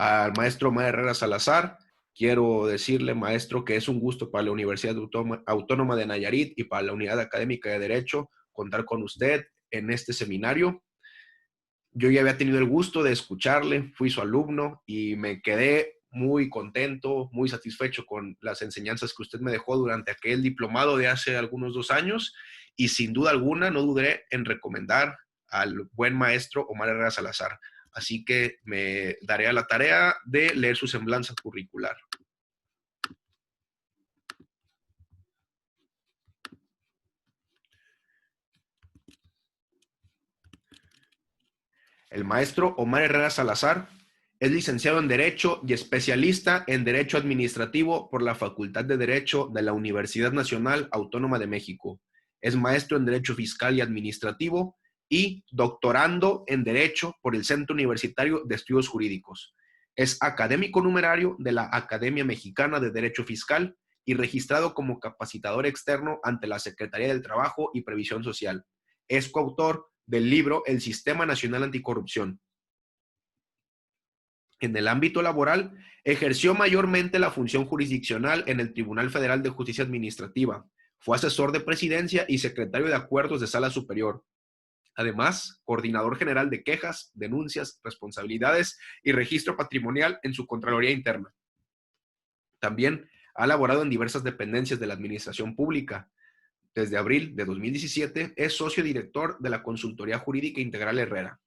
Al maestro Omar Herrera Salazar, quiero decirle, maestro, que es un gusto para la Universidad Autónoma de Nayarit y para la Unidad Académica de Derecho contar con usted en este seminario. Yo ya había tenido el gusto de escucharle, fui su alumno y me quedé muy contento, muy satisfecho con las enseñanzas que usted me dejó durante aquel diplomado de hace algunos 2 años, y sin duda alguna no dudaré en recomendar al buen maestro Omar Herrera Salazar. Así que me daré a la tarea de leer su semblanza curricular. El maestro Omar Herrera Salazar es licenciado en Derecho y especialista en Derecho Administrativo por la Facultad de Derecho de la Universidad Nacional Autónoma de México. Es maestro en Derecho Fiscal y Administrativo y doctorando en Derecho por el Centro Universitario de Estudios Jurídicos. Es académico numerario de la Academia Mexicana de Derecho Fiscal y registrado como capacitador externo ante la Secretaría del Trabajo y Previsión Social. Es coautor del libro El Sistema Nacional Anticorrupción. En el ámbito laboral, ejerció mayormente la función jurisdiccional en el Tribunal Federal de Justicia Administrativa. Fue asesor de presidencia y secretario de acuerdos de sala superior. Además, coordinador general de quejas, denuncias, responsabilidades y registro patrimonial en su Contraloría Interna. También ha laborado en diversas dependencias de la administración pública. Desde abril de 2017 es socio director de la Consultoría Jurídica Integral Herrera.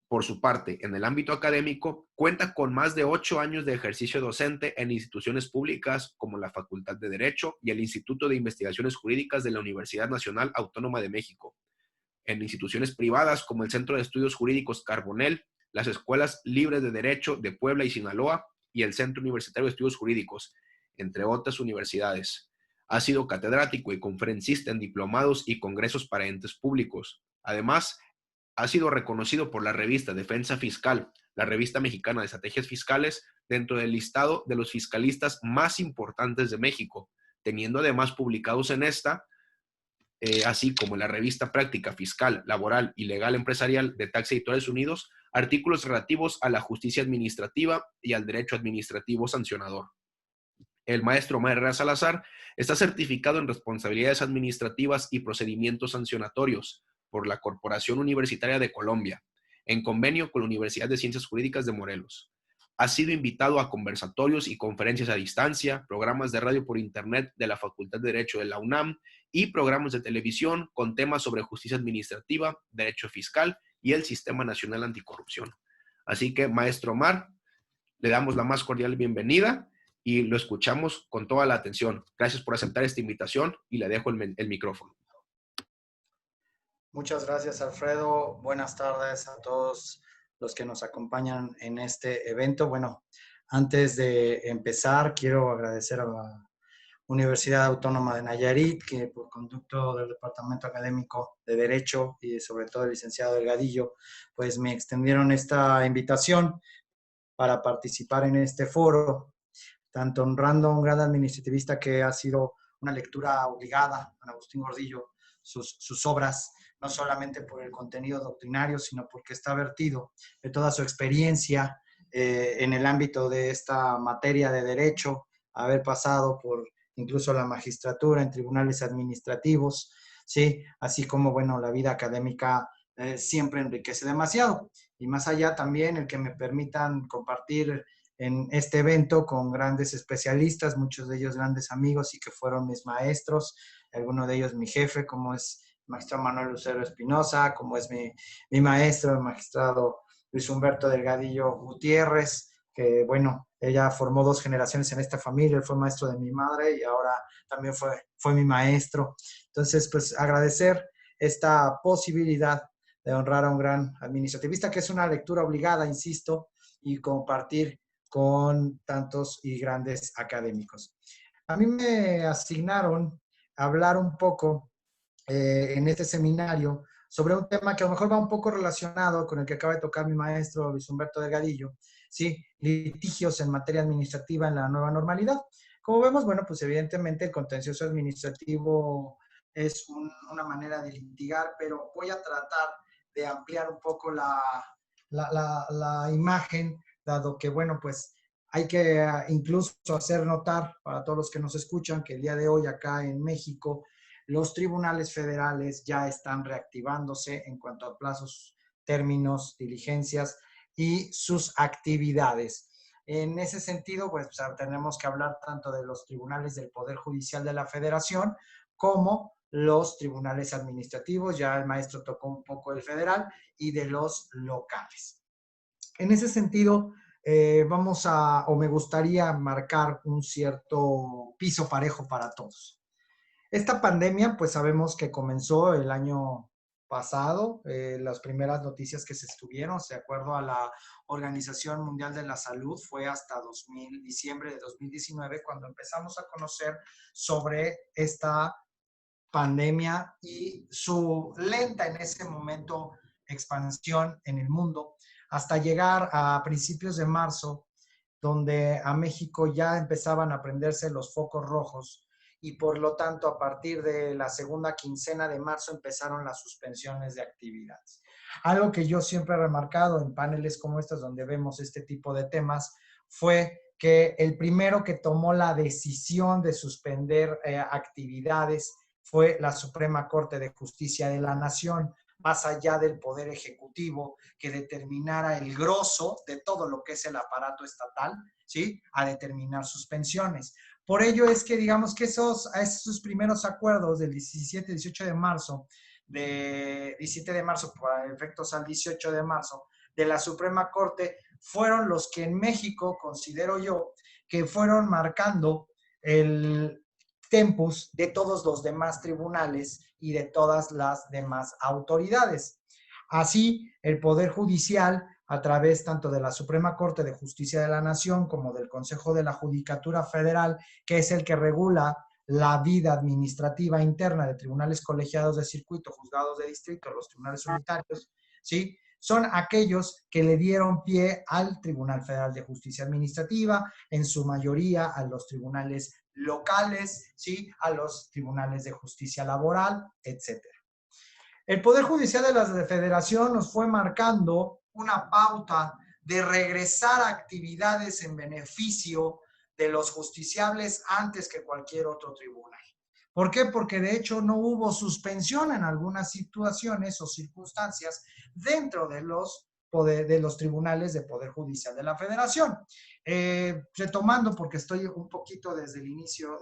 Por su parte, en el ámbito académico, cuenta con más de 8 años de ejercicio docente en instituciones públicas como la Facultad de Derecho y el Instituto de Investigaciones Jurídicas de la Universidad Nacional Autónoma de México, en instituciones privadas como el Centro de Estudios Jurídicos Carbonell, las Escuelas Libres de Derecho de Puebla y Sinaloa y el Centro Universitario de Estudios Jurídicos, entre otras universidades. Ha sido catedrático y conferencista en diplomados y congresos para entes públicos. Además, ha sido reconocido por la revista Defensa Fiscal, la revista mexicana de estrategias fiscales, dentro del listado de los fiscalistas más importantes de México, teniendo además publicados en esta, así como en la revista Práctica Fiscal, Laboral y Legal Empresarial de Tax Editores Unidos, artículos relativos a la justicia administrativa y al derecho administrativo sancionador. El maestro Omar Herrera Salazar está certificado en responsabilidades administrativas y procedimientos sancionatorios por la Corporación Universitaria de Colombia, en convenio con la Universidad de Ciencias Jurídicas de Morelos. Ha sido invitado a conversatorios y conferencias a distancia, programas de radio por internet de la Facultad de Derecho de la UNAM y programas de televisión con temas sobre justicia administrativa, derecho fiscal y el Sistema Nacional Anticorrupción. Así que, maestro Omar, le damos la más cordial bienvenida y lo escuchamos con toda la atención. Gracias por aceptar esta invitación y le dejo el micrófono. Muchas gracias, Alfredo. Buenas tardes a todos los que nos acompañan en este evento. Bueno, antes de empezar, quiero agradecer a la Universidad Autónoma de Nayarit, que por conducto del Departamento Académico de Derecho y sobre todo el licenciado Delgadillo, pues me extendieron esta invitación para participar en este foro, tanto honrando a un gran administrativista que ha sido una lectura obligada, Don Agustín Gordillo, sus obras, no solamente por el contenido doctrinario, sino porque está vertido de toda su experiencia en el ámbito de esta materia de derecho, haber pasado por incluso la magistratura en tribunales administrativos, ¿sí? Así como, bueno, la vida académica siempre enriquece demasiado. Y más allá también el que me permitan compartir en este evento con grandes especialistas, muchos de ellos grandes amigos y que fueron mis maestros, alguno de ellos mi jefe, como es el magistrado Manuel Lucero Espinosa, como es mi maestro, el magistrado Luis Humberto Delgadillo Gutiérrez, que bueno, ella formó 2 generaciones en esta familia, él fue maestro de mi madre y ahora también fue mi maestro. Entonces, pues agradecer esta posibilidad de honrar a un gran administrativista, que es una lectura obligada, insisto, y compartir con tantos y grandes académicos. A mí me asignaron hablar un poco en este seminario sobre un tema que a lo mejor va un poco relacionado con el que acaba de tocar mi maestro Luis Humberto Delgadillo, ¿sí? Litigios en materia administrativa en la nueva normalidad. Como vemos, bueno, pues evidentemente el contencioso administrativo es una manera de litigar, pero voy a tratar de ampliar un poco la imagen dado que, bueno, pues hay que incluso hacer notar para todos los que nos escuchan que el día de hoy acá en México los tribunales federales ya están reactivándose en cuanto a plazos, términos, diligencias y sus actividades. En ese sentido, pues tenemos que hablar tanto de los tribunales del Poder Judicial de la Federación como los tribunales administrativos, ya el maestro tocó un poco el federal, y de los locales. En ese sentido, me gustaría marcar un cierto piso parejo para todos. Esta pandemia, pues sabemos que comenzó el año pasado, las primeras noticias que se estuvieron, de acuerdo a la Organización Mundial de la Salud, fue hasta diciembre de 2019 cuando empezamos a conocer sobre esta pandemia y su lenta en ese momento expansión en el mundo, hasta llegar a principios de marzo, donde a México ya empezaban a prenderse los focos rojos y por lo tanto a partir de la segunda quincena de marzo empezaron las suspensiones de actividades. Algo que yo siempre he remarcado en paneles como estos donde vemos este tipo de temas fue que el primero que tomó la decisión de suspender actividades fue la Suprema Corte de Justicia de la Nación, más allá del Poder Ejecutivo, que determinara el grosso de todo lo que es el aparato estatal, ¿sí? A determinar suspensiones. Por ello es que digamos que esos primeros acuerdos del 17 y 18 de marzo, de 17 de marzo para efectos al 18 de marzo, de la Suprema Corte, fueron los que en México, considero yo, que fueron marcando el tempus de todos los demás tribunales y de todas las demás autoridades. Así, el Poder Judicial, a través tanto de la Suprema Corte de Justicia de la Nación como del Consejo de la Judicatura Federal, que es el que regula la vida administrativa interna de tribunales colegiados de circuito, juzgados de distrito, los tribunales unitarios, ¿sí? Son aquellos que le dieron pie al Tribunal Federal de Justicia Administrativa, en su mayoría a los tribunales locales, ¿sí? A los tribunales de justicia laboral, etcétera. El Poder Judicial de la Federación nos fue marcando una pauta de regresar a actividades en beneficio de los justiciables antes que cualquier otro tribunal. ¿Por qué? Porque de hecho no hubo suspensión en algunas situaciones o circunstancias dentro de los tribunales de Poder Judicial de la Federación. Retomando, porque estoy un poquito desde el inicio,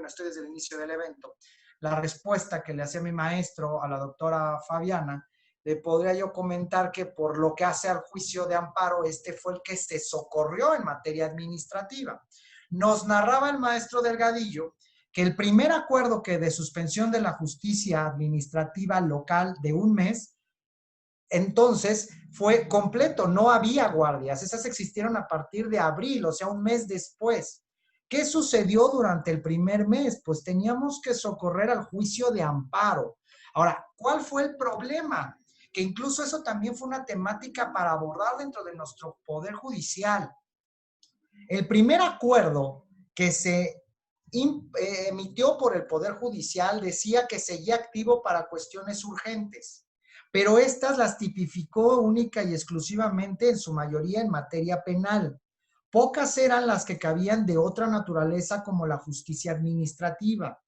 estoy desde el inicio del evento, la respuesta que le hacía mi maestro a la doctora Fabiana, le podría yo comentar que por lo que hace al juicio de amparo, este fue el que se socorrió en materia administrativa. Nos narraba el maestro Delgadillo que el primer acuerdo que de suspensión de la justicia administrativa local de un mes, entonces fue completo, no había guardias, esas existieron a partir de abril, o sea, un mes después. ¿Qué sucedió durante el primer mes? Pues teníamos que socorrer al juicio de amparo. Ahora, ¿cuál fue el problema? Que incluso eso también fue una temática para abordar dentro de nuestro Poder Judicial. El primer acuerdo que se emitió por el Poder Judicial decía que seguía activo para cuestiones urgentes, pero estas las tipificó única y exclusivamente en su mayoría en materia penal. Pocas eran las que cabían de otra naturaleza como la justicia administrativa.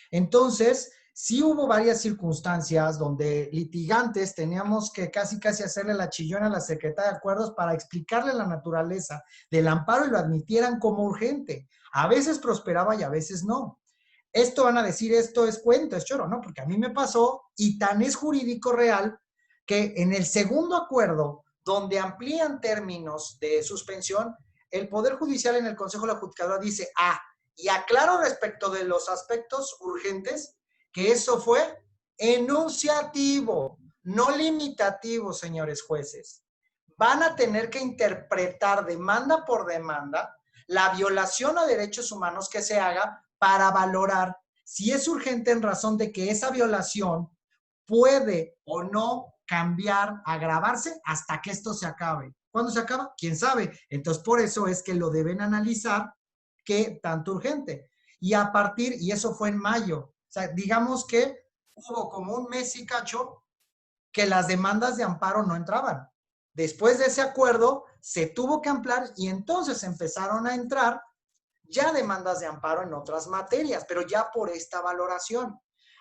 Entonces, sí hubo varias circunstancias donde litigantes teníamos que casi hacerle la chillona a la secretaria de acuerdos para explicarle la naturaleza del amparo y lo admitieran como urgente. A veces prosperaba y a veces no. Esto van a decir, esto es cuento, es choro, ¿no? Porque a mí me pasó y tan es jurídico real que en el segundo acuerdo, donde amplían términos de suspensión, el Poder Judicial en el Consejo de la Judicatura dice, y aclaro respecto de los aspectos urgentes, que eso fue enunciativo, no limitativo, señores jueces. Van a tener que interpretar demanda por demanda la violación a derechos humanos que se haga para valorar si es urgente en razón de que esa violación puede o no cambiar, agravarse hasta que esto se acabe. ¿Cuándo se acaba? ¿Quién sabe? Entonces, por eso es que lo deben analizar que tanto urgente. Y a partir, y eso fue en mayo, o sea, digamos que hubo como un mes y cacho que las demandas de amparo no entraban. Después de ese acuerdo, se tuvo que ampliar y entonces empezaron a entrar ya demandas de amparo en otras materias, pero ya por esta valoración.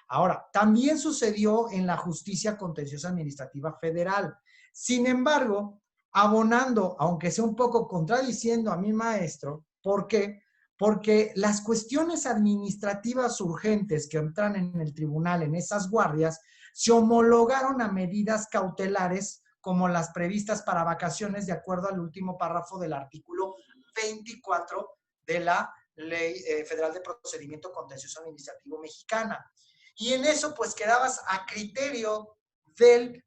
Ahora, también sucedió en la justicia contenciosa administrativa federal. Sin embargo, abonando, aunque sea un poco contradiciendo a mi maestro, ¿por qué? Porque las cuestiones administrativas urgentes que entran en el tribunal en esas guardias se homologaron a medidas cautelares como las previstas para vacaciones de acuerdo al último párrafo del artículo 24 de la Ley Federal de Procedimiento Contencioso Administrativo Mexicana. Y en eso pues quedabas a criterio del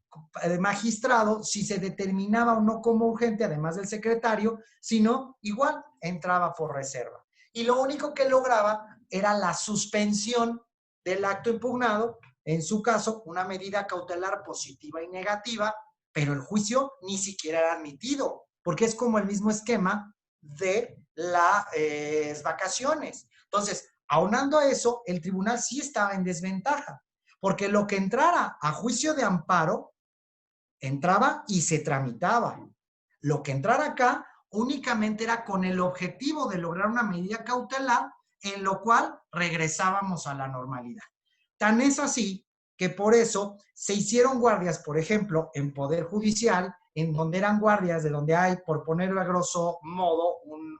magistrado si se determinaba o no como urgente, además del secretario, sino igual entraba por reserva. Y lo único que lograba era la suspensión del acto impugnado, en su caso, una medida cautelar positiva y negativa, pero el juicio ni siquiera era admitido, porque es como el mismo esquema de las vacaciones. Entonces, aunando a eso, el tribunal sí estaba en desventaja, porque lo que entrara a juicio de amparo, entraba y se tramitaba. Lo que entrara acá únicamente era con el objetivo de lograr una medida cautelar, en lo cual regresábamos a la normalidad. Tan es así que por eso se hicieron guardias, por ejemplo, en Poder Judicial, en donde eran guardias de donde hay, por ponerlo a grosso modo, un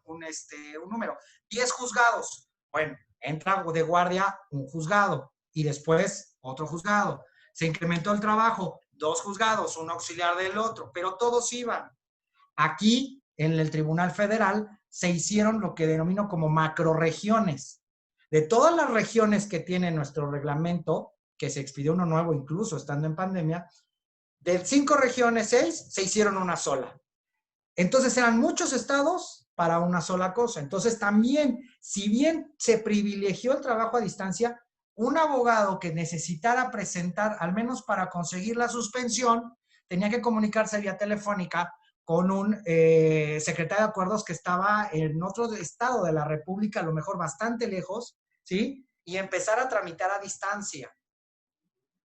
número, 10 juzgados. Bueno, entra de guardia un juzgado y después otro juzgado. Se incrementó el trabajo, 2 juzgados, un auxiliar del otro, pero todos iban. Aquí, en el Tribunal Federal, se hicieron lo que denomino como macroregiones. De todas las regiones que tiene nuestro reglamento, que se expidió uno nuevo incluso estando en pandemia, de 5 regiones, 6, se hicieron una sola. Entonces eran muchos estados para una sola cosa. Entonces también, si bien se privilegió el trabajo a distancia, un abogado que necesitara presentar, al menos para conseguir la suspensión, tenía que comunicarse vía telefónica con un secretario de acuerdos que estaba en otro estado de la República, a lo mejor bastante lejos, ¿sí? Y empezar a tramitar a distancia.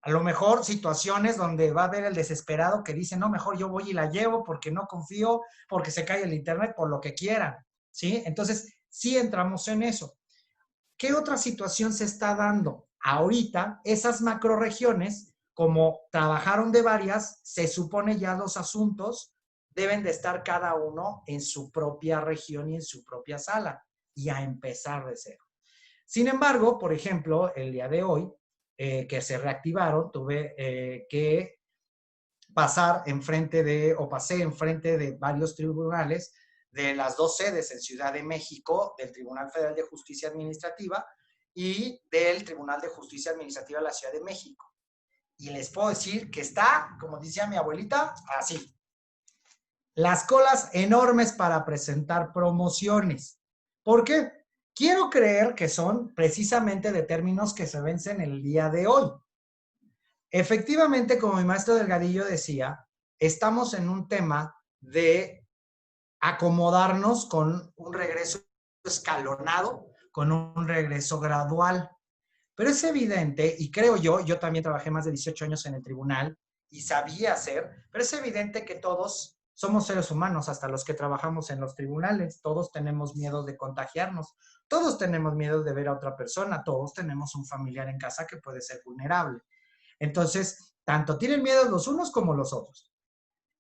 A lo mejor situaciones donde va a haber el desesperado que dice, no, mejor yo voy y la llevo porque no confío, porque se cae el internet, por lo que quieran, ¿sí? Entonces, sí entramos en eso. ¿Qué otra situación se está dando? Ahorita, esas macroregiones, como trabajaron de varias, se supone ya los asuntos deben de estar cada uno en su propia región y en su propia sala, y a empezar de cero. Sin embargo, por ejemplo, el día de hoy, que se reactivaron, tuve que pasar enfrente de, o pasé enfrente de varios tribunales de las 2 sedes en Ciudad de México, del Tribunal Federal de Justicia Administrativa y del Tribunal de Justicia Administrativa de la Ciudad de México. Y les puedo decir que está, como decía mi abuelita, así. Las colas enormes para presentar promociones. ¿Por qué? Quiero creer que son precisamente de términos que se vencen el día de hoy. Efectivamente, como mi maestro Delgadillo decía, estamos en un tema de acomodarnos con un regreso escalonado, con un regreso gradual. Pero es evidente, y creo yo también trabajé más de 18 años en el tribunal y sabía hacer, pero es evidente que todos somos seres humanos, hasta los que trabajamos en los tribunales. Todos tenemos miedo de contagiarnos, todos tenemos miedo de ver a otra persona, todos tenemos un familiar en casa que puede ser vulnerable. Entonces, tanto tienen miedo los unos como los otros.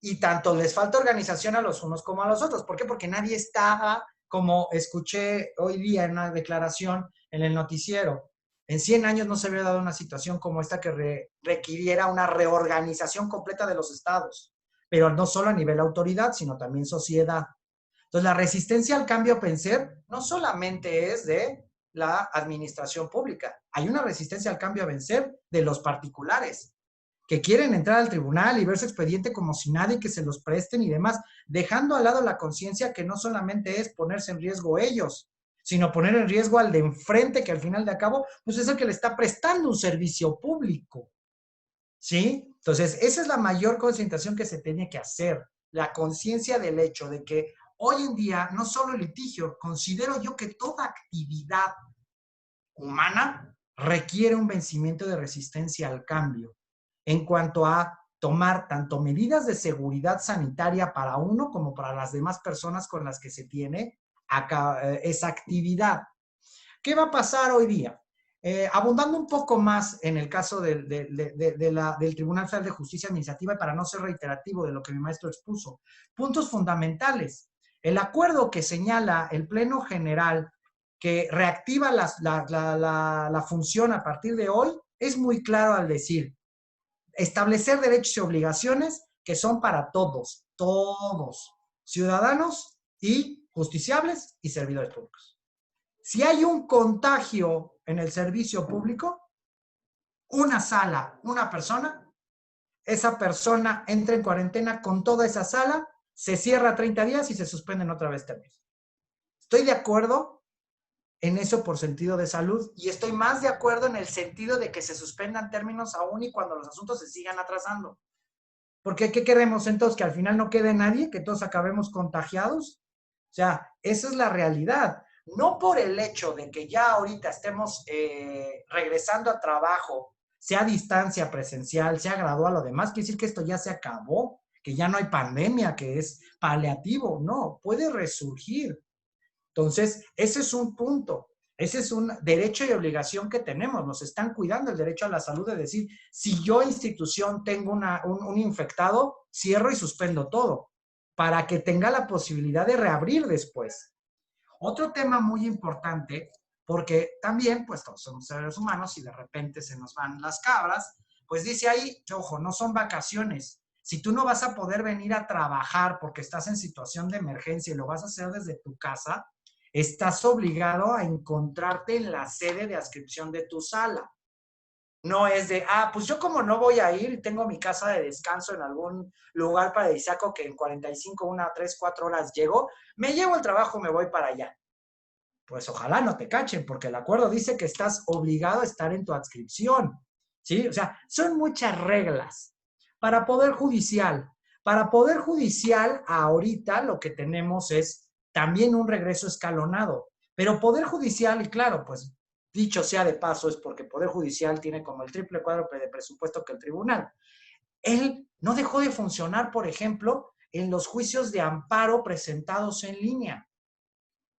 Y tanto les falta organización a los unos como a los otros. ¿Por qué? Porque nadie está, como escuché hoy día en una declaración en el noticiero, en 100 años no se había dado una situación como esta que requiriera una reorganización completa de los estados, pero no solo a nivel autoridad, sino también sociedad. Entonces, la resistencia al cambio a vencer no solamente es de la administración pública, hay una resistencia al cambio a vencer de los particulares, que quieren entrar al tribunal y ver su expediente como si nadie, que se los presten y demás, dejando al lado la conciencia que no solamente es ponerse en riesgo ellos, sino poner en riesgo al de enfrente, que al final de cabo, pues es el que le está prestando un servicio público, ¿sí? Entonces, esa es la mayor concentración que se tiene que hacer, la conciencia del hecho de que hoy en día, no solo el litigio, considero yo que toda actividad humana requiere un vencimiento de resistencia al cambio en cuanto a tomar tanto medidas de seguridad sanitaria para uno como para las demás personas con las que se tiene esa actividad. ¿Qué va a pasar hoy día? Abundando un poco más en el caso del Tribunal Federal de Justicia Administrativa, y para no ser reiterativo de lo que mi maestro expuso, puntos fundamentales. El acuerdo que señala el Pleno General que reactiva la función a partir de hoy es muy claro al decir, establecer derechos y obligaciones que son para todos, ciudadanos y justiciables y servidores públicos. Si hay un contagio en el servicio público, una sala, una persona, esa persona entra en cuarentena con toda esa sala, se cierra 30 días y se suspenden otra vez términos. Estoy de acuerdo en eso por sentido de salud y estoy más de acuerdo en el sentido de que se suspendan términos aún y cuando los asuntos se sigan atrasando. Porque ¿qué queremos entonces? ¿Que al final no quede nadie? ¿Que todos acabemos contagiados? O sea, esa es la realidad. No por el hecho de que ya ahorita estemos regresando a trabajo, sea a distancia presencial, sea gradual o demás, quiere decir que esto ya se acabó, que ya no hay pandemia, que es paliativo. No, puede resurgir. Entonces, ese es un punto. Ese es un derecho y obligación que tenemos. Nos están cuidando el derecho a la salud de decir, si yo institución tengo un infectado, cierro y suspendo todo para que tenga la posibilidad de reabrir después. Otro tema muy importante, porque también, pues todos somos seres humanos y de repente se nos van las cabras, pues dice ahí, ojo, no son vacaciones. Si tú no vas a poder venir a trabajar porque estás en situación de emergencia y lo vas a hacer desde tu casa, estás obligado a encontrarte en la sede de adscripción de tu sala. No es de, pues yo como no voy a ir y tengo mi casa de descanso en algún lugar paradisíaco que en 45, 3, 4 horas llego, me llevo el trabajo, me voy para allá. Pues ojalá no te cachen, porque el acuerdo dice que estás obligado a estar en tu adscripción, ¿sí? O sea, son muchas reglas. Para Poder Judicial, ahorita lo que tenemos es también un regreso escalonado, pero Poder Judicial, y claro, pues dicho sea de paso, es porque Poder Judicial tiene como el triple cuádruple de presupuesto que el tribunal. Él no dejó de funcionar, por ejemplo, en los juicios de amparo presentados en línea,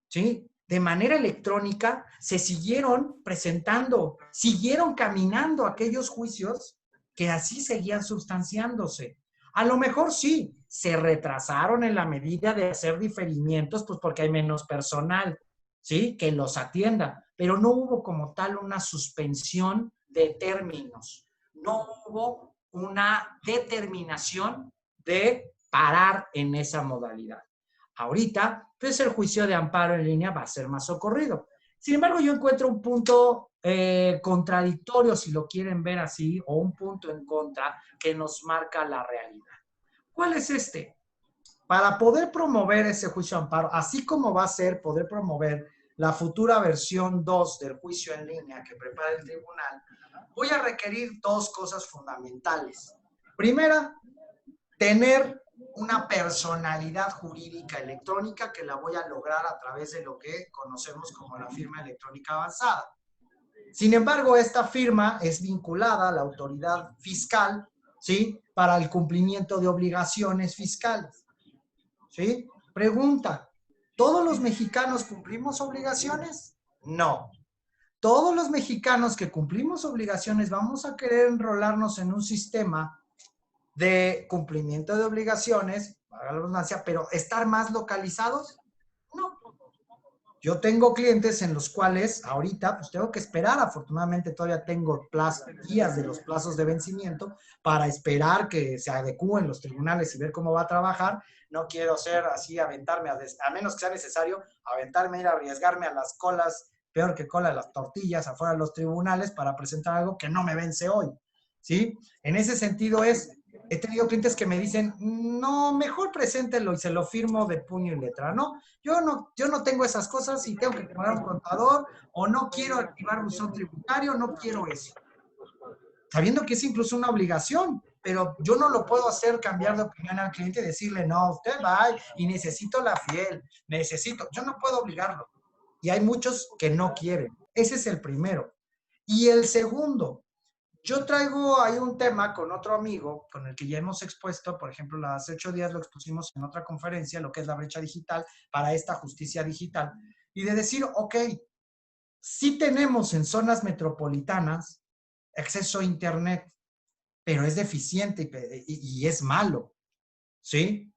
¿sí? De manera electrónica se siguieron presentando, siguieron caminando aquellos juicios que así seguían sustanciándose. A lo mejor sí, se retrasaron en la medida de hacer diferimientos, pues porque hay menos personal, ¿sí? Que los atienda, pero no hubo como tal una suspensión de términos, no hubo una determinación de parar en esa modalidad. Ahorita, pues el juicio de amparo en línea va a ser más socorrido. Sin embargo, yo encuentro un punto contradictorio, si lo quieren ver así, o un punto en contra que nos marca la realidad. ¿Cuál es este? Para poder promover ese juicio de amparo, así como va a ser poder promover la futura versión 2 del juicio en línea que prepara el tribunal, voy a requerir dos cosas fundamentales. Primera, tener una personalidad jurídica electrónica que la voy a lograr a través de lo que conocemos como la firma electrónica avanzada. Sin embargo, esta firma es vinculada a la autoridad fiscal, ¿sí? Para el cumplimiento de obligaciones fiscales, ¿sí? Pregunta, ¿todos los mexicanos cumplimos obligaciones? No. Todos los mexicanos que cumplimos obligaciones vamos a querer enrolarnos en un sistema de cumplimiento de obligaciones, para la redundancia, pero estar más localizados, no. Yo tengo clientes en los cuales ahorita pues tengo que esperar, afortunadamente todavía tengo guías de los plazos de vencimiento para esperar que se adecúen los tribunales y ver cómo va a trabajar. No quiero ser así, aventarme, a menos que sea necesario, aventarme, ir a arriesgarme a las colas, peor que cola de las tortillas afuera de los tribunales para presentar algo que no me vence hoy, ¿sí? En ese sentido he tenido clientes que me dicen, no, mejor preséntelo y se lo firmo de puño y letra, ¿no? Yo no tengo esas cosas y tengo que poner un contador o no quiero activar buzón tributario, no quiero eso. Sabiendo que es incluso una obligación, pero yo no lo puedo hacer cambiar de opinión al cliente y decirle, no, usted va y necesito la fiel, yo no puedo obligarlo. Y hay muchos que no quieren. Ese es el primero. Y el segundo, Yo traigo ahí un tema con otro amigo con el que ya hemos expuesto, por ejemplo, hace 8 días lo expusimos en otra conferencia, lo que es la brecha digital para esta justicia digital, y de decir, ok, sí tenemos en zonas metropolitanas acceso a Internet, pero es deficiente y es malo, ¿sí?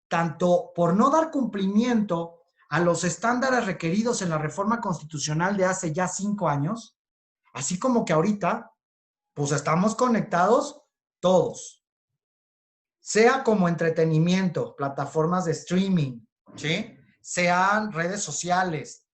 Tanto por no dar cumplimiento a los estándares requeridos en la reforma constitucional de hace ya 5 años, así como que ahorita, pues estamos conectados todos, sea como entretenimiento, plataformas de streaming, ¿sí? Sean redes sociales,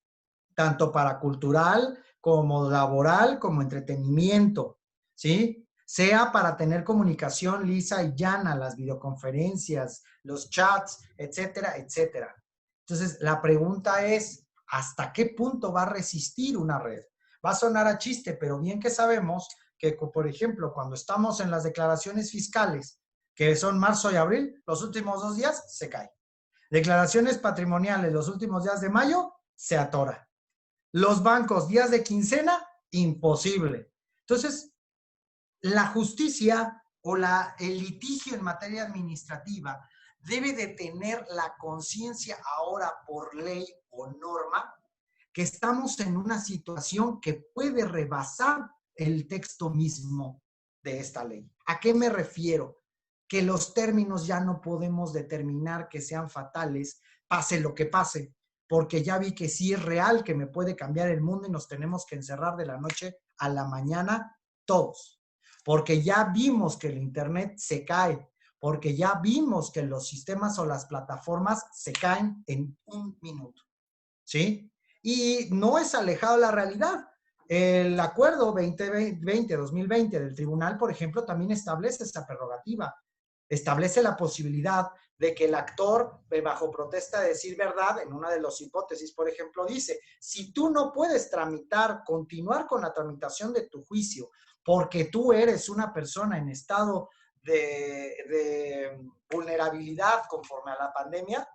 tanto para cultural como laboral, como entretenimiento, ¿sí? Sea para tener comunicación lisa y llana, las videoconferencias, los chats, etcétera, etcétera. Entonces, la pregunta es, ¿hasta qué punto va a resistir una red? Va a sonar a chiste, pero bien que sabemos que, por ejemplo, cuando estamos en las declaraciones fiscales, que son marzo y abril, los últimos 2 días se cae. Declaraciones patrimoniales, los últimos días de mayo, se atora. Los bancos, días de quincena, imposible. Entonces, la justicia o el litigio en materia administrativa debe de tener la conciencia ahora por ley o norma que estamos en una situación que puede rebasar el texto mismo de esta ley. ¿A qué me refiero? Que los términos ya no podemos determinar que sean fatales, pase lo que pase, porque ya vi que sí es real que me puede cambiar el mundo y nos tenemos que encerrar de la noche a la mañana todos, porque ya vimos que el Internet se cae, porque ya vimos que los sistemas o las plataformas se caen en un minuto, ¿sí? Y no es alejado de la realidad. El acuerdo 2020 del tribunal, por ejemplo, también establece esta prerrogativa. Establece la posibilidad de que el actor, bajo protesta de decir verdad, en una de las hipótesis, por ejemplo, dice, si tú no puedes continuar con la tramitación de tu juicio, porque tú eres una persona en estado de vulnerabilidad conforme a la pandemia,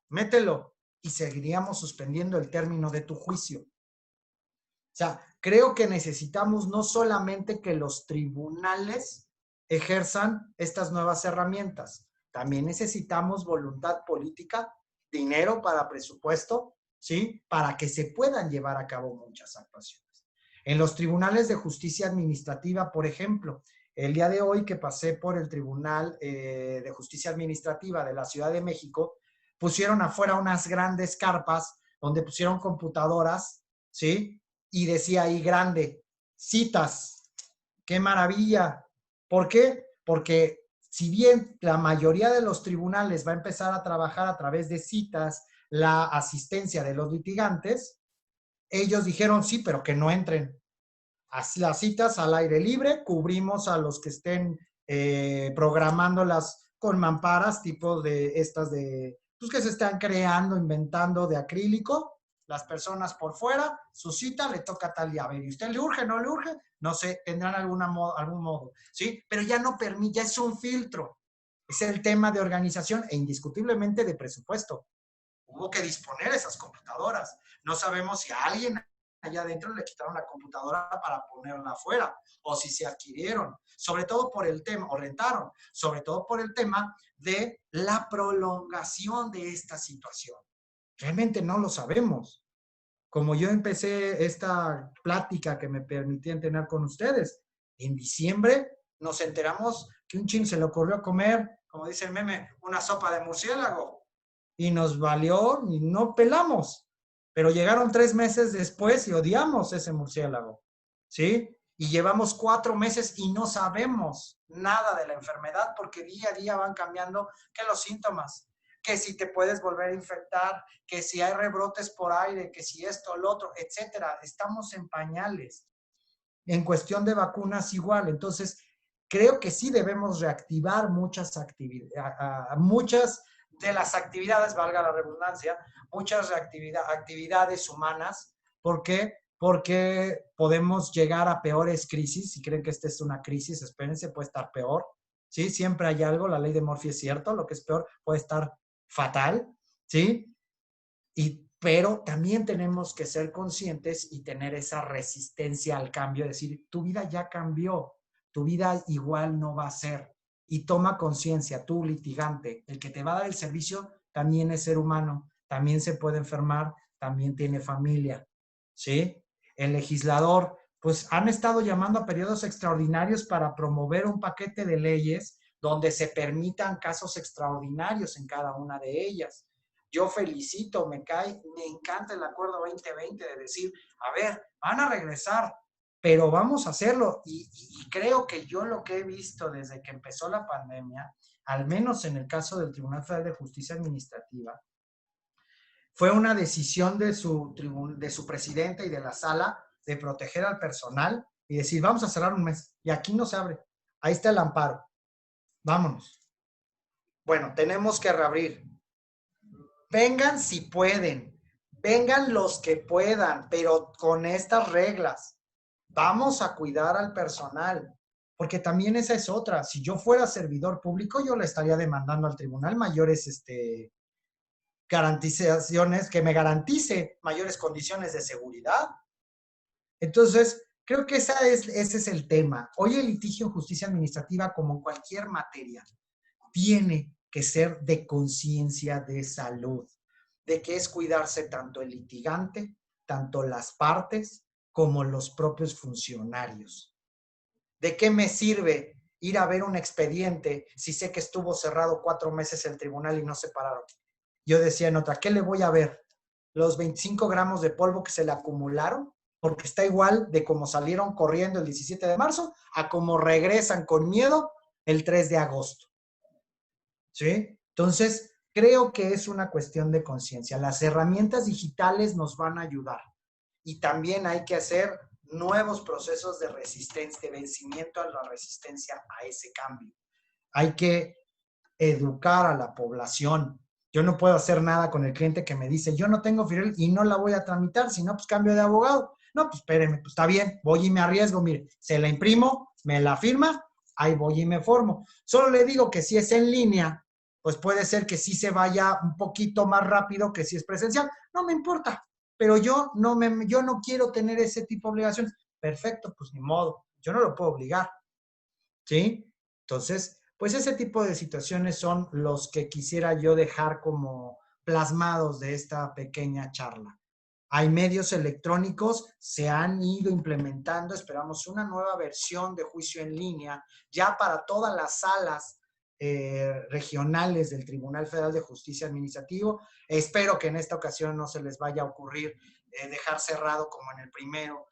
mételo y seguiríamos suspendiendo el término de tu juicio. O sea, creo que necesitamos no solamente que los tribunales ejerzan estas nuevas herramientas, también necesitamos voluntad política, dinero para presupuesto, ¿sí? Para que se puedan llevar a cabo muchas actuaciones. En los tribunales de justicia administrativa, por ejemplo, el día de hoy que pasé por el Tribunal de Justicia Administrativa de la Ciudad de México, pusieron afuera unas grandes carpas donde pusieron computadoras, ¿sí? Y decía ahí grande, citas, qué maravilla. ¿Por qué? Porque si bien la mayoría de los tribunales va a empezar a trabajar a través de citas, la asistencia de los litigantes, ellos dijeron sí, pero que no entren. Así, las citas al aire libre, cubrimos a los que estén programándolas con mamparas, tipo de estas de, pues que se están creando, inventando de acrílico, las personas por fuera, su cita le toca tal día. A ver, ¿y usted le urge, no le urge? No sé, tendrán algún modo, ¿sí? Pero ya no permite, ya es un filtro. Es el tema de organización e indiscutiblemente de presupuesto. Hubo que disponer esas computadoras. No sabemos si a alguien allá adentro le quitaron la computadora para ponerla afuera o si se adquirieron, sobre todo por el tema, o rentaron, sobre todo por el tema de la prolongación de esta situación. Realmente no lo sabemos. Como yo empecé esta plática que me permitían tener con ustedes, en diciembre nos enteramos que un chino se le ocurrió comer, como dice el meme, una sopa de murciélago y nos valió y no pelamos. Pero llegaron 3 meses después y odiamos ese murciélago, ¿sí? Y llevamos 4 meses y no sabemos nada de la enfermedad porque día a día van cambiando que los síntomas, que si te puedes volver a infectar, que si hay rebrotes por aire, que si esto, lo otro, etcétera. Estamos en pañales. En cuestión de vacunas igual. Entonces, creo que sí debemos reactivar muchas de las actividades, valga la redundancia, muchas actividades humanas. ¿Por qué? Porque podemos llegar a peores crisis. Si creen que esta es una crisis, espérense, puede estar peor. ¿Sí? Siempre hay algo, la ley de Murphy es cierto, lo que es peor puede estar fatal, ¿sí? Y pero también tenemos que ser conscientes y tener esa resistencia al cambio, decir, tu vida ya cambió, tu vida igual no va a ser. Y toma conciencia, tú litigante, el que te va a dar el servicio también es ser humano, también se puede enfermar, también tiene familia, ¿sí? El legislador, pues han estado llamando a periodos extraordinarios para promover un paquete de leyes donde se permitan casos extraordinarios en cada una de ellas. Yo felicito, me encanta el acuerdo 2020 de decir, a ver, van a regresar, pero vamos a hacerlo. Y creo que yo lo que he visto desde que empezó la pandemia, al menos en el caso del Tribunal Federal de Justicia Administrativa, fue una decisión de su presidente y de la sala de proteger al personal y decir, vamos a cerrar un mes. Y aquí no se abre. Ahí está el amparo. Vámonos. Bueno, tenemos que reabrir. Vengan si pueden, vengan los que puedan, pero con estas reglas. Vamos a cuidar al personal, porque también esa es otra. Si yo fuera servidor público, yo le estaría demandando al tribunal mayores garantizaciones, que me garantice mayores condiciones de seguridad. Entonces, creo que ese es el tema. Hoy el litigio en justicia administrativa, como cualquier materia, tiene que ser de conciencia de salud, de que es cuidarse tanto el litigante, tanto las partes, como los propios funcionarios. ¿De qué me sirve ir a ver un expediente si sé que estuvo cerrado 4 meses el tribunal y no se pararon? Yo decía en otra, ¿qué le voy a ver? ¿Los 25 gramos de polvo que se le acumularon? Porque está igual de como salieron corriendo el 17 de marzo a como regresan con miedo el 3 de agosto. ¿Sí? Entonces, creo que es una cuestión de conciencia. Las herramientas digitales nos van a ayudar y también hay que hacer nuevos procesos de resistencia, de vencimiento a la resistencia a ese cambio. Hay que educar a la población. Yo no puedo hacer nada con el cliente que me dice, yo no tengo FIREL y no la voy a tramitar, si no, pues cambio de abogado. No, pues espéreme, pues está bien, voy y me arriesgo, mire, se la imprimo, me la firma, ahí voy y me formo. Solo le digo que si es en línea, pues puede ser que sí se vaya un poquito más rápido que si es presencial. No me importa, pero yo no quiero tener ese tipo de obligaciones. Perfecto, pues ni modo, yo no lo puedo obligar, ¿sí? Entonces, pues ese tipo de situaciones son los que quisiera yo dejar como plasmados de esta pequeña charla. Hay medios electrónicos, se han ido implementando, esperamos una nueva versión de juicio en línea ya para todas las salas regionales del Tribunal Federal de Justicia Administrativo. Espero que en esta ocasión no se les vaya a ocurrir dejar cerrado como en el primero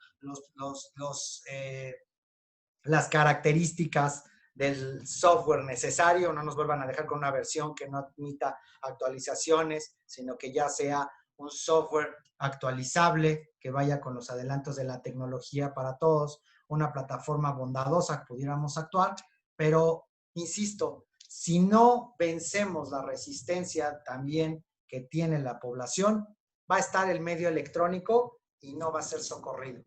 las características del software necesario, no nos vuelvan a dejar con una versión que no admita actualizaciones, sino que ya sea un software actualizable, que vaya con los adelantos de la tecnología para todos, una plataforma bondadosa que pudiéramos actuar, pero insisto, si no vencemos la resistencia también que tiene la población, va a estar el medio electrónico y no va a ser socorrido.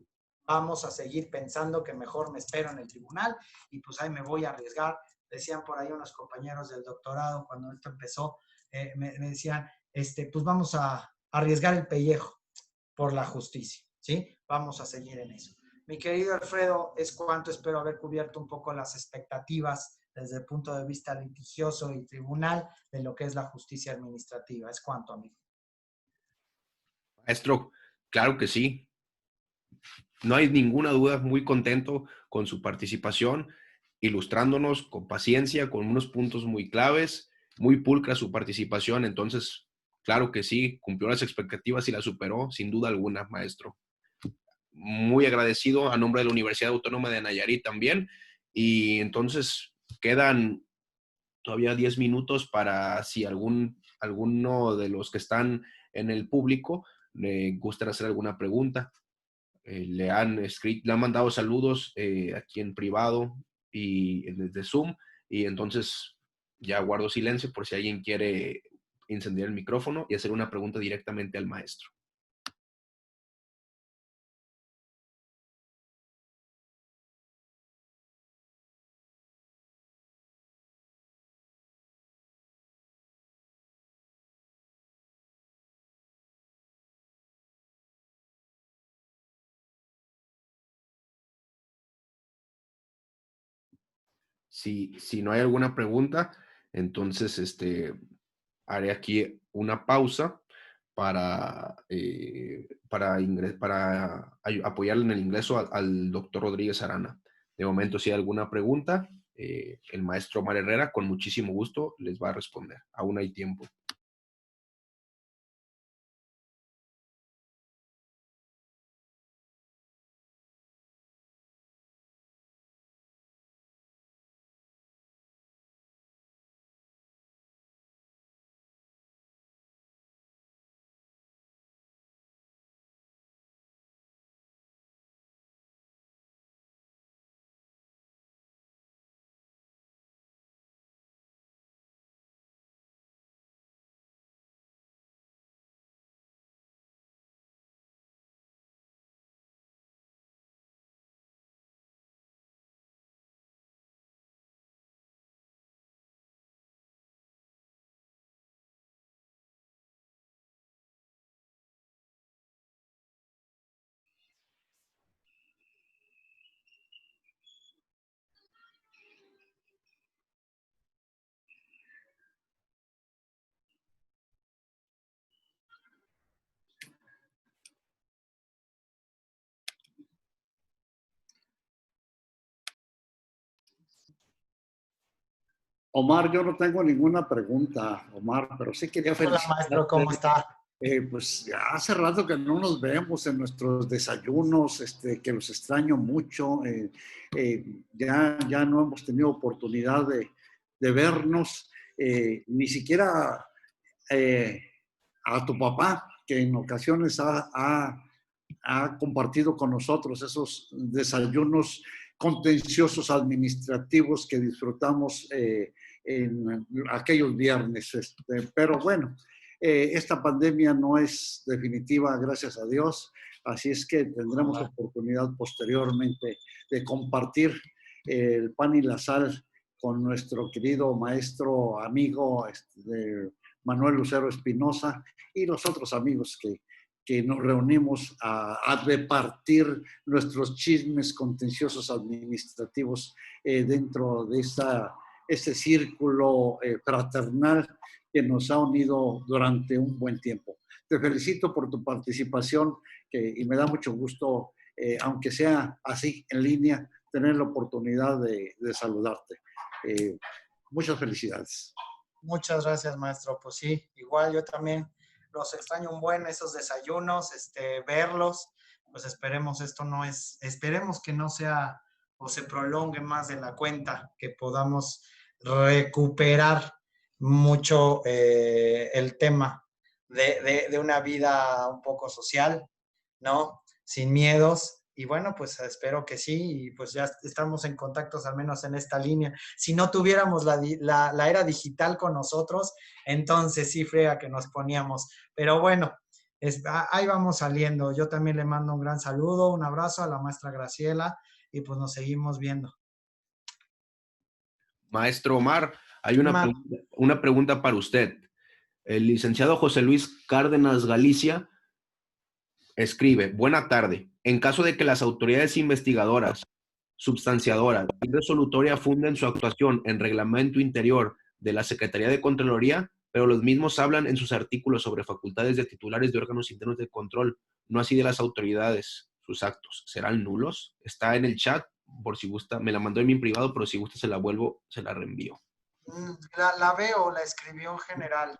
Vamos a seguir pensando que mejor me espero en el tribunal y pues ahí me voy a arriesgar. Decían por ahí unos compañeros del doctorado cuando esto empezó, me decían, pues vamos a arriesgar el pellejo por la justicia, ¿sí? Vamos a seguir en eso. Mi querido Alfredo, es cuanto, espero haber cubierto un poco las expectativas desde el punto de vista litigioso y tribunal de lo que es la justicia administrativa. Es cuanto, amigo. Maestro, claro que sí. No hay ninguna duda, muy contento con su participación, ilustrándonos con paciencia, con unos puntos muy claves, muy pulcra su participación. Entonces, claro que sí, cumplió las expectativas y las superó, sin duda alguna, maestro. Muy agradecido a nombre de la Universidad Autónoma de Nayarit también. Y entonces quedan todavía 10 minutos para si alguno de los que están en el público le gusta hacer alguna pregunta. Le han escrito, le han mandado saludos aquí en privado y desde Zoom, y entonces ya guardo silencio por si alguien quiere encender el micrófono y hacer una pregunta directamente al maestro. Si no hay alguna pregunta, entonces haré aquí una pausa para apoyarle en el ingreso al doctor Rodríguez Arana. De momento, si hay alguna pregunta, el maestro Omar Herrera, con muchísimo gusto, les va a responder. Aún hay tiempo. Omar, yo no tengo ninguna pregunta, Omar, pero sí quería Hola, maestro, ¿cómo felicitarte. está? Pues ya hace rato que no nos vemos en nuestros desayunos, que los extraño mucho. Ya no hemos tenido oportunidad de vernos, ni siquiera eh, a tu papá, que en ocasiones ha compartido con nosotros esos desayunos contenciosos administrativos que disfrutamos en aquellos viernes. Pero bueno, esta pandemia no es definitiva, gracias a Dios, así es que tendremos oportunidad posteriormente de compartir el pan y la sal con nuestro querido maestro, amigo Manuel Lucero Espinosa y los otros amigos que nos reunimos a repartir nuestros chismes contenciosos administrativos dentro de este círculo fraternal que nos ha unido durante un buen tiempo. Te felicito por tu participación y me da mucho gusto, aunque sea así en línea, tener la oportunidad de saludarte. Muchas felicidades. Muchas gracias, maestro. Pues sí, igual yo también los extraño un buen esos desayunos, verlos. Pues esperemos que no sea o se prolongue más de la cuenta, que podamos recuperar mucho el tema de una vida un poco social, ¿no? Sin miedos. Y bueno, pues espero que sí, y pues ya estamos en contactos al menos en esta línea. Si no tuviéramos la era digital con nosotros, entonces sí frega que nos poníamos. Pero bueno, ahí vamos saliendo. Yo también le mando un gran saludo, un abrazo a la maestra Graciela y pues nos seguimos viendo. Maestro Omar, hay una pregunta para usted. El licenciado José Luis Cárdenas Galicia escribe: buena tarde. En caso de que las autoridades investigadoras, substanciadoras y resolutoria funden su actuación en reglamento interior de la Secretaría de Contraloría, pero los mismos hablan en sus artículos sobre facultades de titulares de órganos internos de control, no así de las autoridades, sus actos, ¿serán nulos? Está en el chat, por si gusta, me la mandó en mi privado, pero si gusta se la reenvío. La veo, la escribió en general.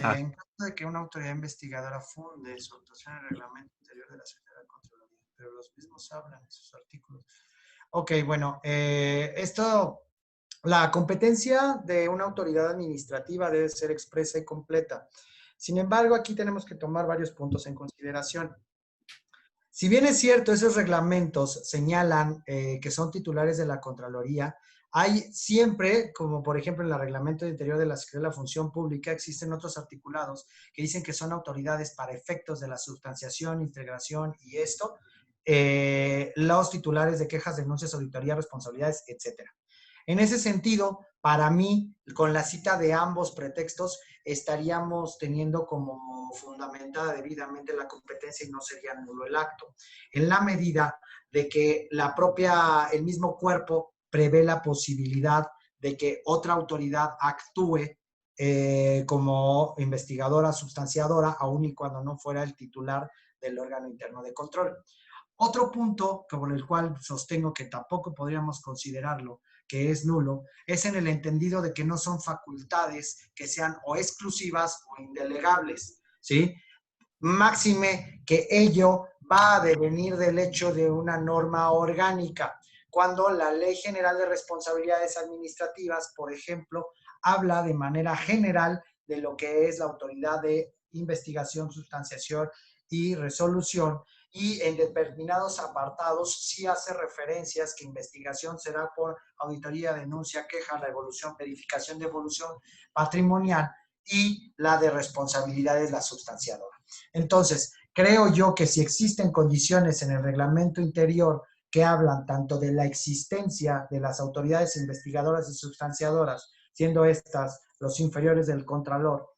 Ah. En caso de que una autoridad investigadora funde su actuación en el reglamento interior de la Secretaría de Contraloría, pero los mismos hablan en sus artículos. Ok, bueno, la competencia de una autoridad administrativa debe ser expresa y completa. Sin embargo, aquí tenemos que tomar varios puntos en consideración. Si bien es cierto, esos reglamentos señalan que son titulares de la Contraloría, hay siempre, como por ejemplo en el Reglamento Interior de la Secretaría de la Función Pública, existen otros articulados que dicen que son autoridades para efectos de la sustanciación, integración y esto, los titulares de quejas, denuncias, auditorías, responsabilidades, etcétera. En ese sentido, para mí, con la cita de ambos pretextos, estaríamos teniendo como fundamentada debidamente la competencia y no sería nulo el acto. En la medida de que el mismo cuerpo prevé la posibilidad de que otra autoridad actúe como investigadora sustanciadora, aun y cuando no fuera el titular del órgano interno de control. Otro punto por el cual sostengo que tampoco podríamos considerarlo que es nulo, es en el entendido de que no son facultades que sean o exclusivas o indelegables, ¿sí? Máxime que ello va a devenir del hecho de una norma orgánica, cuando la Ley General de Responsabilidades Administrativas, por ejemplo, habla de manera general de lo que es la autoridad de investigación, sustanciación y resolución, y en determinados apartados sí hace referencias que investigación será por auditoría, denuncia, queja, revolución, verificación de evolución patrimonial, y la de responsabilidades la sustanciadora. Entonces, creo yo que si existen condiciones en el reglamento interior que hablan tanto de la existencia de las autoridades investigadoras y sustanciadoras, siendo estas los inferiores del Contralor,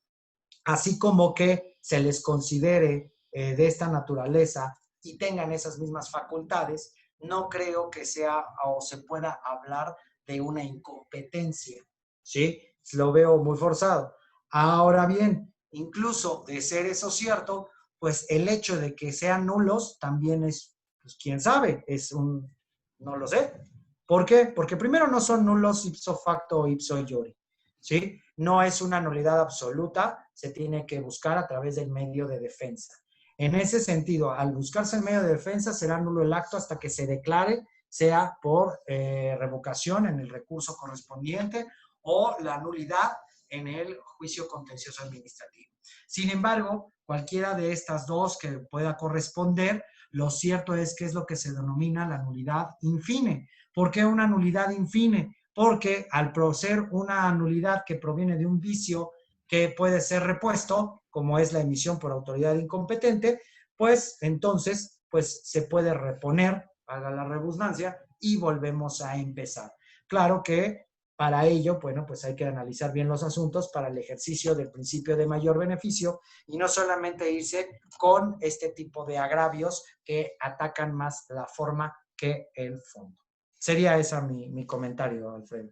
así como que se les considere de esta naturaleza y tengan esas mismas facultades, no creo que sea o se pueda hablar de una incompetencia, ¿sí? Lo veo muy forzado. Ahora bien, incluso de ser eso cierto, pues el hecho de que sean nulos también es, pues quién sabe, no lo sé. ¿Por qué? Porque primero no son nulos ipso facto o ipso iure, ¿sí? No es una nulidad absoluta, se tiene que buscar a través del medio de defensa. En ese sentido, al buscarse el medio de defensa, será nulo el acto hasta que se declare, sea por revocación en el recurso correspondiente o la nulidad en el juicio contencioso administrativo. Sin embargo, cualquiera de estas dos que pueda corresponder, lo cierto es que es lo que se denomina la nulidad infine. ¿Por qué una nulidad infine? Porque al ser una nulidad que proviene de un vicio que puede ser repuesto, como es la emisión por autoridad incompetente, pues entonces pues se puede reponer, haga la redundancia, y volvemos a empezar. Claro que para ello, bueno, pues hay que analizar bien los asuntos para el ejercicio del principio de mayor beneficio y no solamente irse con este tipo de agravios que atacan más la forma que el fondo. Sería ese mi comentario, Alfredo.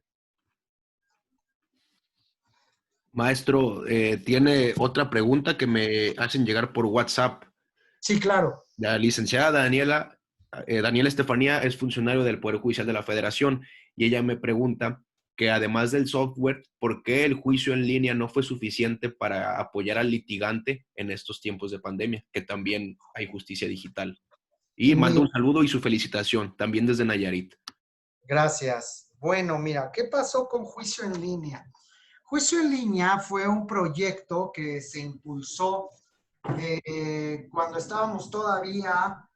Maestro, tiene otra pregunta que me hacen llegar por WhatsApp. Sí, claro. La licenciada Daniela Estefanía es funcionario del Poder Judicial de la Federación y ella me pregunta que además del software, ¿por qué el juicio en línea no fue suficiente para apoyar al litigante en estos tiempos de pandemia? Que también hay justicia digital. Y manda un saludo y su felicitación, también desde Nayarit. Gracias. Bueno, mira, ¿qué pasó con Juicio en Línea? Juicio en Línea fue un proyecto que se impulsó cuando estábamos todavía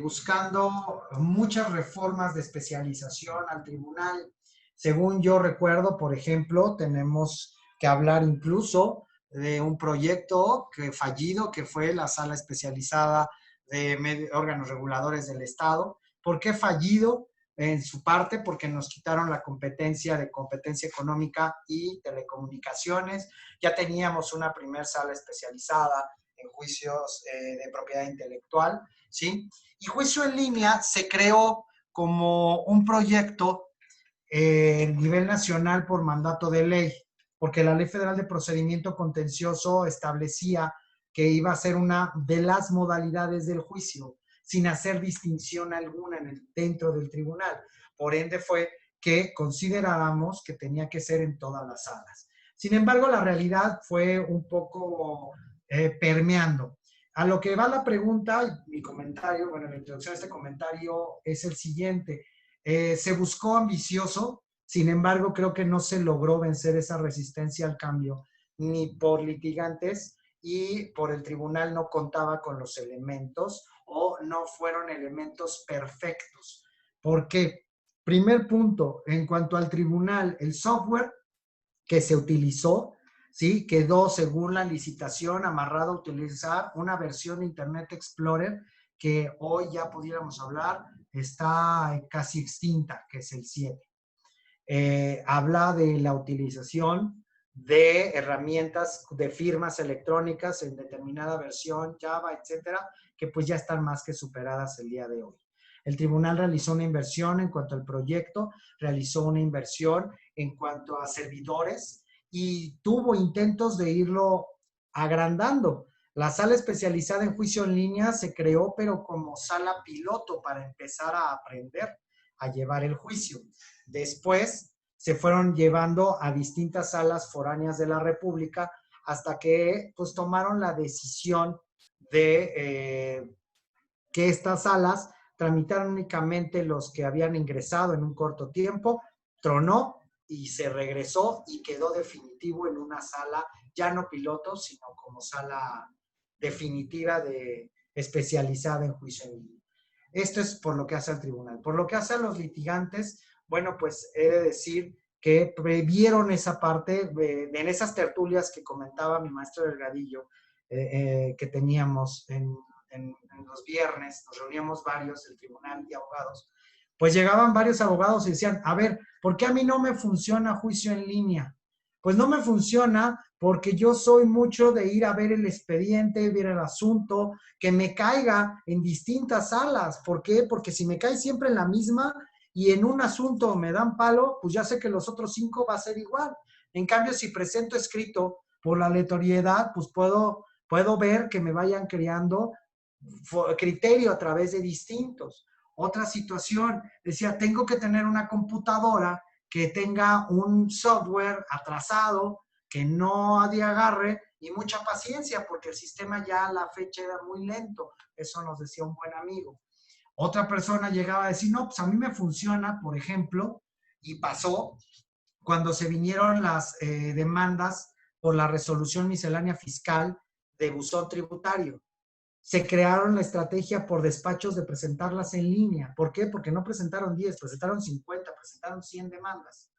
buscando muchas reformas de especialización al tribunal. Según yo recuerdo, por ejemplo, tenemos que hablar incluso de un proyecto fallido que fue la Sala Especializada de Órganos Reguladores del Estado. ¿Por qué fallido? En su parte, porque nos quitaron la competencia de competencia económica y telecomunicaciones. Ya teníamos una primer sala especializada en juicios de propiedad intelectual, ¿sí? Y Juicio en Línea se creó como un proyecto a nivel nacional por mandato de ley, porque la Ley Federal de Procedimiento Contencioso establecía que iba a ser una de las modalidades del juicio, sin hacer distinción alguna dentro del tribunal. Por ende fue que considerábamos que tenía que ser en todas las salas. Sin embargo, la realidad fue un poco permeando. A lo que va la pregunta, mi comentario, bueno, la introducción de este comentario es el siguiente. Se buscó ambicioso, sin embargo, creo que no se logró vencer esa resistencia al cambio, ni por litigantes, y por el tribunal no contaba con los elementos o no fueron elementos perfectos. ¿Por qué? Primer punto, en cuanto al tribunal, el software que se utilizó, ¿sí? Quedó, según la licitación, amarrado a utilizar una versión de Internet Explorer que hoy ya pudiéramos hablar, está casi extinta, que es el 7. Habla de la utilización de herramientas de firmas electrónicas en determinada versión, Java, etcétera, que pues ya están más que superadas el día de hoy. El tribunal realizó una inversión en cuanto al proyecto, realizó una inversión en cuanto a servidores y tuvo intentos de irlo agrandando. La sala especializada en juicio en línea se creó, pero como sala piloto para empezar a aprender a llevar el juicio. Después se fueron llevando a distintas salas foráneas de la República hasta que pues tomaron la decisión de que estas salas tramitaron únicamente los que habían ingresado en un corto tiempo, tronó y se regresó y quedó definitivo en una sala, ya no piloto, sino como sala definitiva especializada en juicio en línea. Esto es por lo que hace al tribunal. Por lo que hace a los litigantes, bueno, pues he de decir que previeron esa parte en esas tertulias que comentaba mi maestro Delgadillo, que teníamos en los viernes, nos reuníamos varios, el tribunal y abogados, pues llegaban varios abogados y decían, a ver, ¿por qué a mí no me funciona juicio en línea? Pues no me funciona porque yo soy mucho de ir a ver el expediente, ver el asunto, que me caiga en distintas salas. ¿Por qué? Porque si me cae siempre en la misma y en un asunto me dan palo, pues ya sé que los otros 5 va a ser igual. En cambio, si presento escrito por la aleatoriedad, pues puedo ver que me vayan creando criterio a través de distintos. Otra situación, decía, tengo que tener una computadora que tenga un software atrasado, que no agarre y mucha paciencia, porque el sistema ya a la fecha era muy lento. Eso nos decía un buen amigo. Otra persona llegaba a decir, no, pues a mí me funciona, por ejemplo, y pasó cuando se vinieron las demandas por la resolución miscelánea fiscal de buzón tributario. Se crearon la estrategia por despachos de presentarlas en línea. ¿Por qué? Porque no presentaron 10, presentaron 50, presentaron 100 demandas.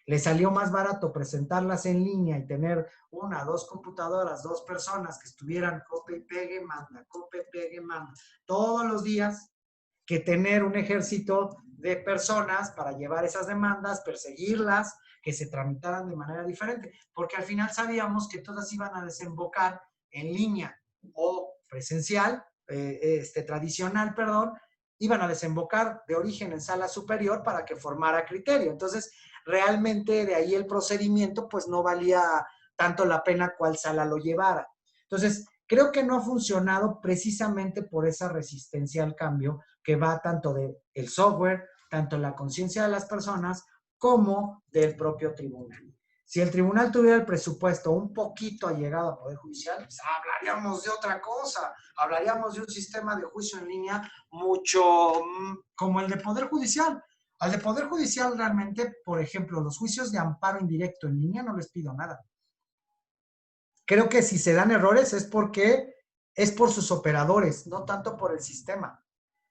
Les salió más barato presentarlas en línea y tener 1, 2 computadoras, 2 personas que estuvieran copia y pegue, manda, todos los días, que tener un ejército de personas para llevar esas demandas, perseguirlas, que se tramitaran de manera diferente, porque al final sabíamos que todas iban a desembocar en línea o presencial, tradicional, perdón, iban a desembocar de origen en sala superior para que formara criterio. Entonces, realmente de ahí el procedimiento, pues no valía tanto la pena cuál sala lo llevara. Entonces, creo que no ha funcionado precisamente por esa resistencia al cambio que va tanto del software, tanto en la conciencia de las personas, como del propio tribunal. Si el tribunal tuviera el presupuesto un poquito allegado al Poder Judicial, pues hablaríamos de otra cosa, hablaríamos de un sistema de juicio en línea mucho como el de Poder Judicial. Al de Poder Judicial realmente, por ejemplo, los juicios de amparo indirecto en línea no les pido nada. Creo que si se dan errores es porque es por sus operadores, no tanto por el sistema.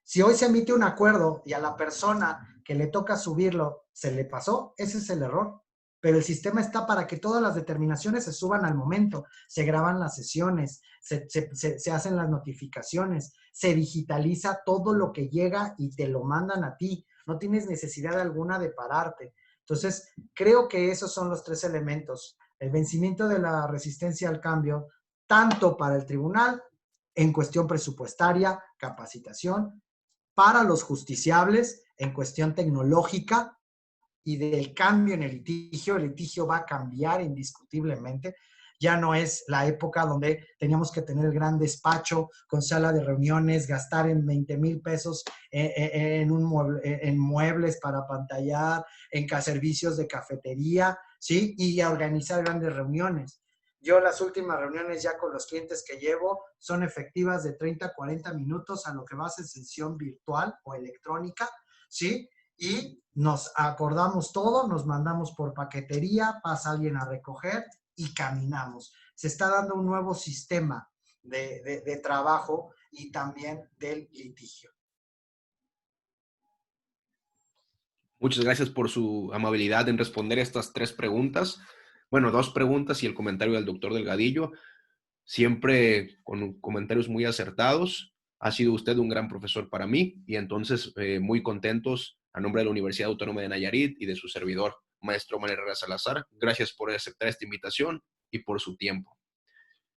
Si hoy se emite un acuerdo y a la persona que le toca subirlo se le pasó, ese es el error. Pero el sistema está para que todas las determinaciones se suban al momento, se graban las sesiones, se hacen las notificaciones, se digitaliza todo lo que llega y te lo mandan a ti. No tienes necesidad alguna de pararte. Entonces, creo que esos son los 3 elementos. El vencimiento de la resistencia al cambio, tanto para el tribunal, en cuestión presupuestaria, capacitación, para los justiciables, en cuestión tecnológica, y del cambio en el litigio va a cambiar indiscutiblemente. Ya no es la época donde teníamos que tener el gran despacho con sala de reuniones, gastar en 20,000 pesos en muebles para pantallar, en servicios de cafetería, ¿sí? Y a organizar grandes reuniones. Yo las últimas reuniones ya con los clientes que llevo son efectivas de 30 a 40 minutos a lo que va a ser sesión virtual o electrónica, ¿sí? Y nos acordamos todo, nos mandamos por paquetería, pasa alguien a recoger y caminamos. Se está dando un nuevo sistema de trabajo y también del litigio. Muchas gracias por su amabilidad en responder estas 3 preguntas. Bueno, 2 preguntas y el comentario del doctor Delgadillo. Siempre con comentarios muy acertados. Ha sido usted un gran profesor para mí y entonces muy contentos a nombre de la Universidad Autónoma de Nayarit y de su servidor, maestro Manuel Herrera Salazar. Gracias por aceptar esta invitación y por su tiempo.